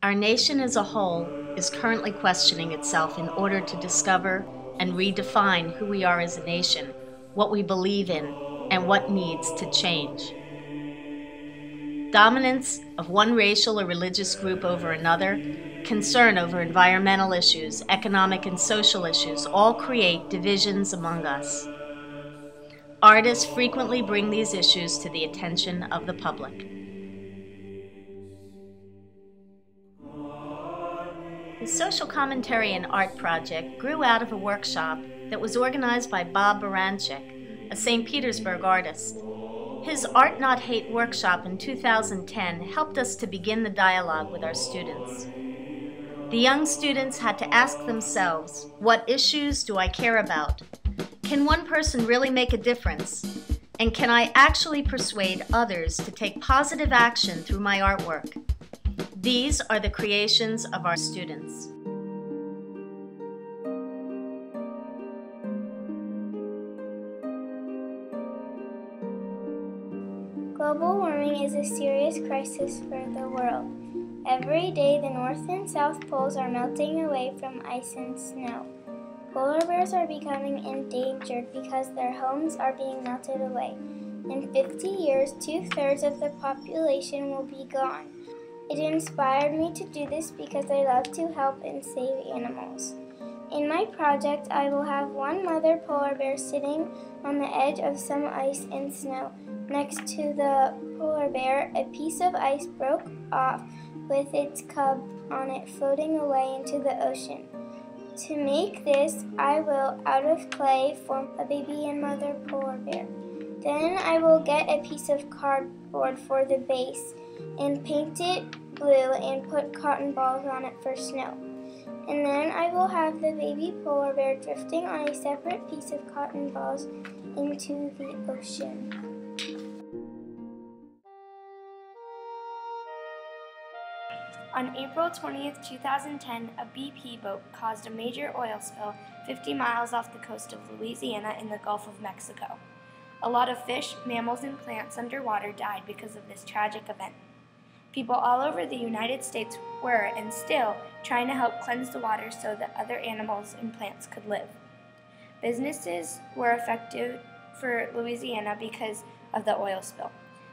Our nation as a whole is currently questioning itself in order to discover and redefine who we are as a nation, what we believe in, and what needs to change. Dominance of one racial or religious group over another, concern over environmental issues, economic and social issues, all create divisions among us. Artists frequently bring these issues to the attention of the public. The Social Commentary and Art Project grew out of a workshop that was organized by Bob Baranchik, a St. Petersburg artist. His Art Not Hate workshop in 2010 helped us to begin the dialogue with our students. The young students had to ask themselves, what issues do I care about? Can one person really make a difference? And can I actually persuade others to take positive action through my artwork? These are the creations of our students. Global warming is a serious crisis for the world. Every day, the North and South poles are melting away from ice and snow. Polar bears are becoming endangered because their homes are being melted away. In 50 years, 2/3 of the population will be gone. It inspired me to do this because I love to help and save animals. In my project, I will have one mother polar bear sitting on the edge of some ice and snow. Next to the polar bear, a piece of ice broke off with its cub on it floating away into the ocean. To make this, I will, out of clay, form a baby and mother polar bear. Then I will get a piece of cardboard for the base and paint it blue and put cotton balls on it for snow. And then I will have the baby polar bear drifting on a separate piece of cotton balls into the ocean. On April 20th, 2010, a BP boat caused a major oil spill 50 miles off the coast of Louisiana in the Gulf of Mexico. A lot of fish, mammals, and plants underwater died because of this tragic event. People all over the United States were, and still, trying to help cleanse the water so that other animals and plants could live. Businesses were affected for Louisiana because of the oil spill.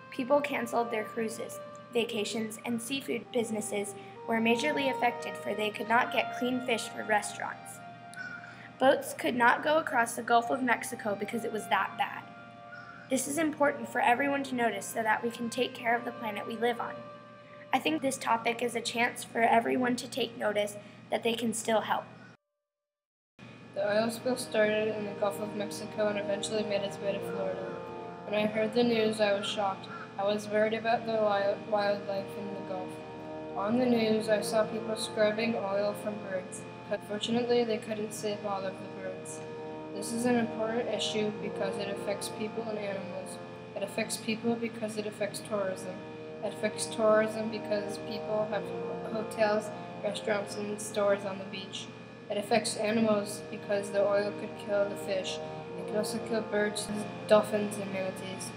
People canceled their cruises. Vacations and seafood businesses were majorly affected, for they could not get clean fish for restaurants. Boats could not go across the Gulf of Mexico because it was that bad. This is important for everyone to notice so that we can take care of the planet we live on. I think this topic is a chance for everyone to take notice that they can still help. The oil spill started in the Gulf of Mexico and eventually made its way to Florida. When I heard the news, I was shocked. I was worried about the wildlife in the Gulf. On the news, I saw people scrubbing oil from birds, but fortunately they couldn't save all of the birds. This is an important issue because it affects people and animals. It affects people because it affects tourism. It affects tourism because people have hotels, restaurants, and stores on the beach. It affects animals because the oil could kill the fish. It could also kill birds, dolphins, and manatees.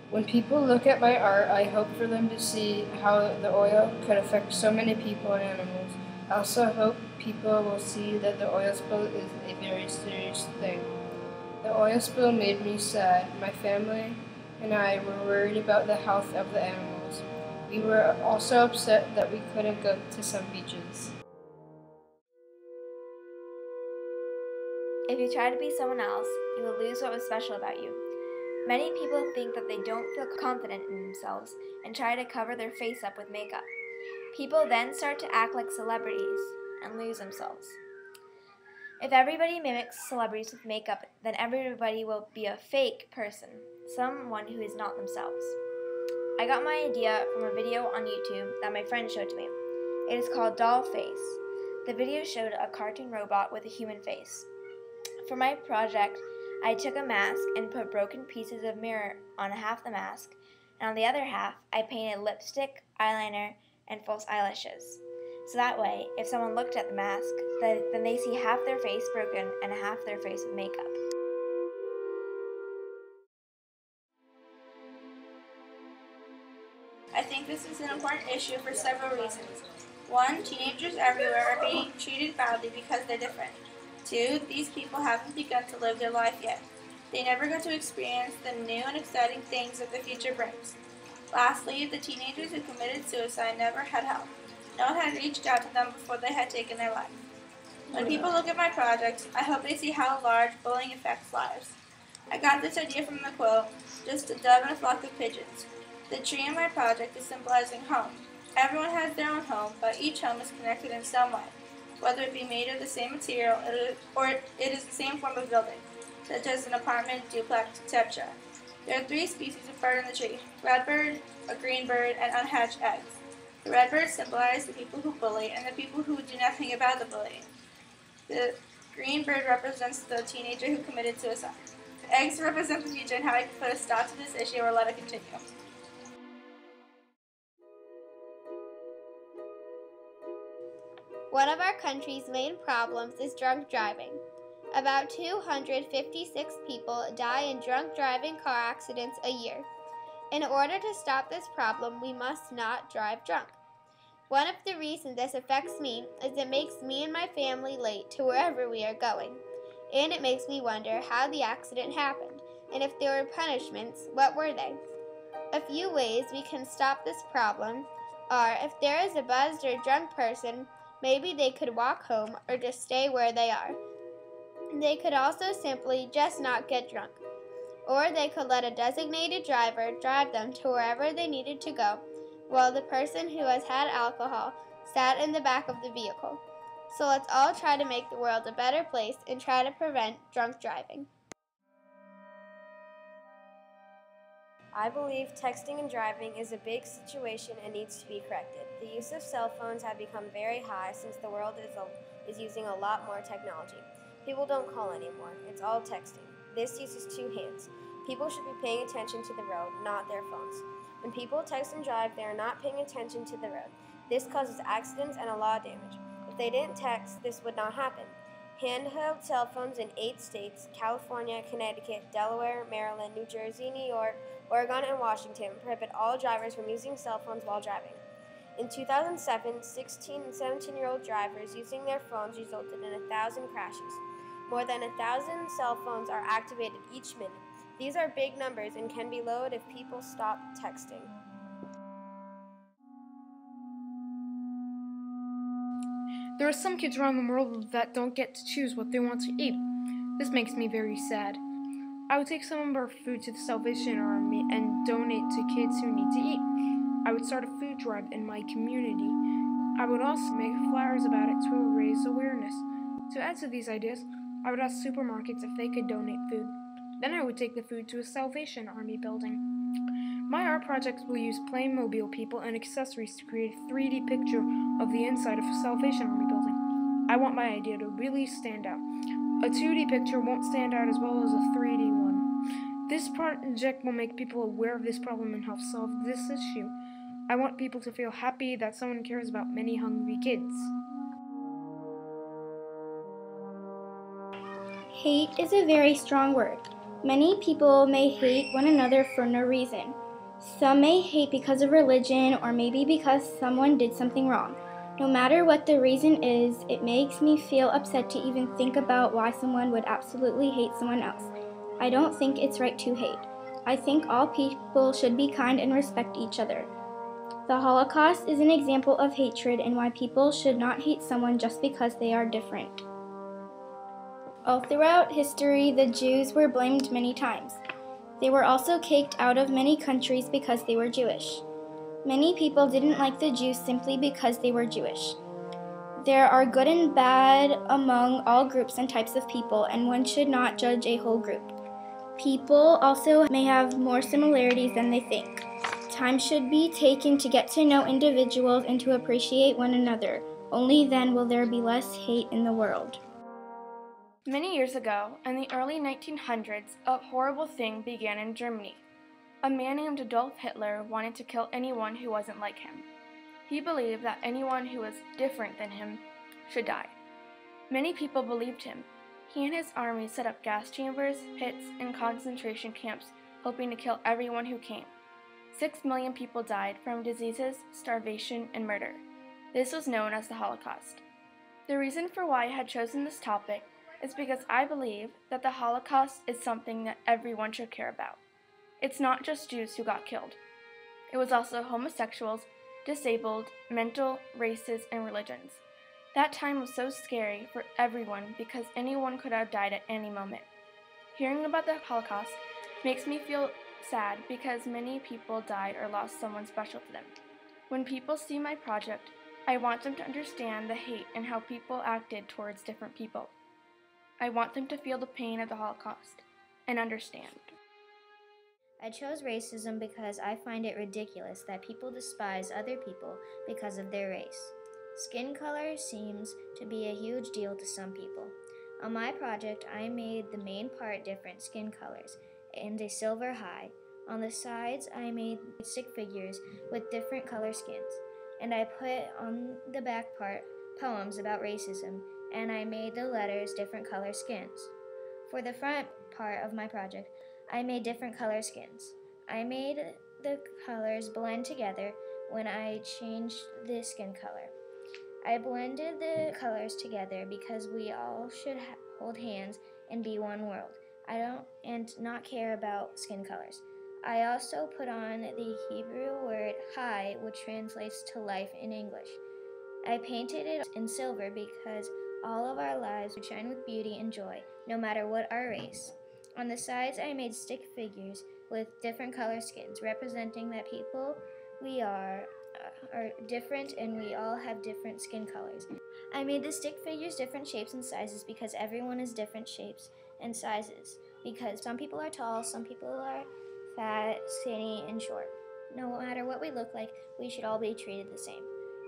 When people look at my art, I hope for them to see how the oil could affect so many people and animals. I also hope people will see that the oil spill is a very serious thing. The oil spill made me sad. My family and I were worried about the health of the animals. We were also upset that we couldn't go to some beaches. If you try to be someone else, you will lose what was special about you. Many people think that they don't feel confident in themselves and try to cover their face up with makeup. People then start to act like celebrities and lose themselves. If everybody mimics celebrities with makeup, then everybody will be a fake person, someone who is not themselves. I got my idea from a video on YouTube that my friend showed to me. It is called Doll Face. The video showed a cartoon robot with a human face. For my project, I took a mask and put broken pieces of mirror on half the mask, and on the other half, I painted lipstick, eyeliner, and false eyelashes. So that way, if someone looked at the mask, then they see half their face broken and half their face with makeup. I think this is an important issue for several reasons. 1. Teenagers everywhere are being treated badly because they're different. 2. These people haven't begun to live their life yet. They never got to experience the new and exciting things that the future brings. Lastly, the teenagers who committed suicide never had help. No one had reached out to them before they had taken their life. When people look at my project, I hope they see how large bullying affects lives. I got this idea from the quote, "Just a dove and a flock of pigeons." The tree in my project is symbolizing home. Everyone has their own home, but each home is connected in some way, whether it be made of the same material or it is the same form of building, such as an apartment, duplex, etc. There are 3 species of bird in the tree: redbird, a green bird, and unhatched eggs. The redbirds symbolize the people who bully and the people who do nothing about the bullying. The green bird represents the teenager who committed suicide. The eggs represent the future and how I can put a stop to this issue or let it continue. One of our country's main problems is drunk driving. About 256 people die in drunk driving car accidents a year. In order to stop this problem, we must not drive drunk. One of the reasons this affects me is it makes me and my family late to wherever we are going. And it makes me wonder how the accident happened, and if there were punishments, what were they? A few ways we can stop this problem are if there is a buzzed or drunk person, maybe they could walk home or just stay where they are. They could also simply just not get drunk. Or they could let a designated driver drive them to wherever they needed to go, while the person who has had alcohol sat in the back of the vehicle. So let's all try to make the world a better place and try to prevent drunk driving. I believe texting and driving is a big situation and needs to be corrected. The use of cell phones have become very high since the world is using a lot more technology. People don't call anymore. It's all texting. This uses 2 hands. People should be paying attention to the road, not their phones. When people text and drive, they are not paying attention to the road. This causes accidents and a lot of damage. If they didn't text, this would not happen. Handheld cell phones in 8 states, California, Connecticut, Delaware, Maryland, New Jersey, New York, Oregon, and Washington, prohibit all drivers from using cell phones while driving. In 2007, 16 and 17-year-old drivers using their phones resulted in 1,000 crashes. More than 1,000 cell phones are activated each minute. These are big numbers and can be lowered if people stop texting. There are some kids around the world that don't get to choose what they want to eat. This makes me very sad. I would take some of our food to the Salvation Army and donate to kids who need to eat. I would start a food drive in my community. I would also make flyers about it to raise awareness. To add to these ideas, I would ask supermarkets if they could donate food. Then I would take the food to a Salvation Army building. My art project will use Playmobil people and accessories to create a 3D picture of the inside of a Salvation Army building. I want my idea to really stand out. A 2D picture won't stand out as well as a 3D one. This project will make people aware of this problem and help solve this issue. I want people to feel happy that someone cares about many hungry kids. Hate is a very strong word. Many people may hate one another for no reason. Some may hate because of religion or maybe because someone did something wrong. No matter what the reason is, it makes me feel upset to even think about why someone would absolutely hate someone else. I don't think it's right to hate. I think all people should be kind and respect each other. The Holocaust is an example of hatred and why people should not hate someone just because they are different. All throughout history, the Jews were blamed many times. They were also kicked out of many countries because they were Jewish. Many people didn't like the Jews simply because they were Jewish. There are good and bad among all groups and types of people, and one should not judge a whole group. People also may have more similarities than they think. Time should be taken to get to know individuals and to appreciate one another. Only then will there be less hate in the world. Many years ago, in the early 1900s, a horrible thing began in Germany. A man named Adolf Hitler wanted to kill anyone who wasn't like him. He believed that anyone who was different than him should die. Many people believed him. He and his army set up gas chambers, pits, and concentration camps, hoping to kill everyone who came. 6 million people died from diseases, starvation, and murder. This was known as the Holocaust. The reason for why I had chosen this topic is because I believe that the Holocaust is something that everyone should care about. It's not just Jews who got killed. It was also homosexuals, disabled, mental, races, and religions. That time was so scary for everyone because anyone could have died at any moment. Hearing about the Holocaust makes me feel sad because many people died or lost someone special to them. When people see my project, I want them to understand the hate and how people acted towards different people. I want them to feel the pain of the Holocaust and understand. I chose racism because I find it ridiculous that people despise other people because of their race. Skin color seems to be a huge deal to some people. On my project, I made the main part different skin colors and a silver high. On the sides, I made stick figures with different color skins, and I put on the back part poems about racism, and I made the letters different color skins. For the front part of my project, I made different color skins. I made the colors blend together when I changed the skin color. I blended the colors together because we all should hold hands and be one world. I don't and not care about skin colors. I also put on the Hebrew word Chai, which translates to life in English. I painted it in silver because all of our lives would shine with beauty and joy, no matter what our race. On the sides, I made stick figures with different color skins, representing that people we are different and we all have different skin colors. I made the stick figures different shapes and sizes because everyone is different shapes and sizes. Because some people are tall, some people are fat, skinny, and short. No matter what we look like, we should all be treated the same.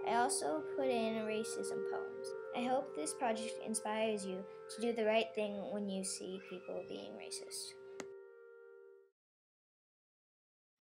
I also put in racism poems. I hope this project inspires you to do the right thing when you see people being racist.